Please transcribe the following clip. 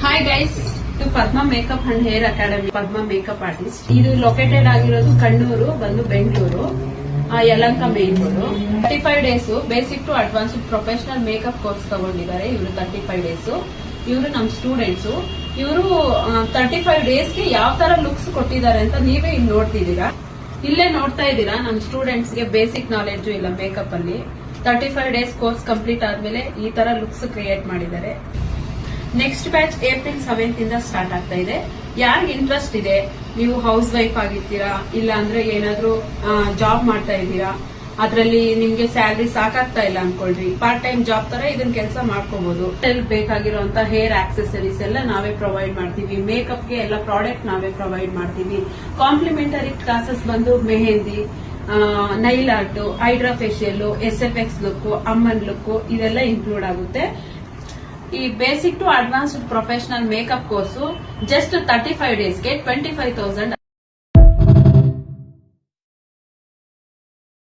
Hi guys, ಇದು Padma makeup and hair academy, Padma makeup artist. ಇದು located ಆಗಿರೋದು ಕಣ್ಣೂರು, ಬಂದು Bengaluru, Yelahanka main road. 35 days basic to advanced professional makeup course ತಗೊಂಡಿದ್ದಾರೆ ಇವರು. 35 ಡೇಸ್ ಇವರು ನಮ್ಮ ಸ್ಟೂಡೆಂಟ್ಸ್. ಇವರು 35 ಡೇಸ್ಗೆ ಯಾವ ತರ ಲುಕ್ಸ್ ಕೊಟ್ಟಿದ್ದಾರೆ ಅಂತ ನೀವೇ ಇಲ್ಲಿ ನೋಡ್ತಿದ್ದೀರಾ. ಇಲ್ಲೇ ನೋಡ್ತಾ ಇದ್ದೀರಾ, ನಮ್ಮ ಸ್ಟೂಡೆಂಟ್ಸ್ ಗೆ ಬೇಸಿಕ್ ನಾಲೆಡ್ಜ್ ಇಲ್ಲ ಮೇಕಪ್ ಅಲ್ಲಿ. 35 ಡೇಸ್ ಕೋರ್ಸ್ ಕಂಪ್ಲೀಟ್ ಆದ್ಮೇಲೆ ಈ ತರ ಲುಕ್ಸ್ ಕ್ರಿಯೇಟ್ ಮಾಡಿದ್ದಾರೆ. ನೆಕ್ಸ್ಟ್ ಬ್ಯಾಚ್ ಏಪ್ರಿಲ್ 7th ಇಂದ ಸ್ಟಾರ್ಟ್ ಆಗ್ತಾ ಇದೆ. ಯಾರಿಗೆ ಇಂಟ್ರೆಸ್ಟ್ ಇದೆ, ನೀವು ಹೌಸ್ ವೈಫ್ ಆಗಿರ್ತೀರಾ, ಇಲ್ಲ ಅಂದ್ರೆ ಏನಾದ್ರೂ ಜಾಬ್ ಮಾಡ್ತಾ ಇದ್ದೀರಾ, ಅದರಲ್ಲಿ ನಿಮ್ಗೆ ಸ್ಯಾಲರಿ ಸಾಕಾಗ್ತಾ ಇಲ್ಲ ಅನ್ಕೊಳ್ರಿ, ಪಾರ್ಟ್ ಟೈಮ್ ಜಾಬ್ ತರ ಇದನ್ನ ಕೆಲಸ ಮಾಡ್ಕೋಬಹುದು. ಬೇಕಾಗಿರುವಂತ ಹೇರ್ ಆಕ್ಸೆಸರೀಸ್ ಎಲ್ಲ ನಾವೇ ಪ್ರೊವೈಡ್ ಮಾಡ್ತೀವಿ. ಮೇಕಪ್ಗೆ ಎಲ್ಲ ಪ್ರಾಡಕ್ಟ್ ನಾವೇ ಪ್ರೊವೈಡ್ ಮಾಡ್ತೀವಿ. ಕಾಂಪ್ಲಿಮೆಂಟರಿ ಕ್ಲಾಸಸ್ ಬಂದು mehndi, nail art, hydra facial, SFX look, ಅಮ್ಮನ್ ಲುಕ್ ಇದೆಲ್ಲ ಇನ್ಕ್ಲೂಡ್ ಆಗುತ್ತೆ. ಈ basic to advanced professional makeup course just 35 ಡೇಸ್ಗೆ 25,000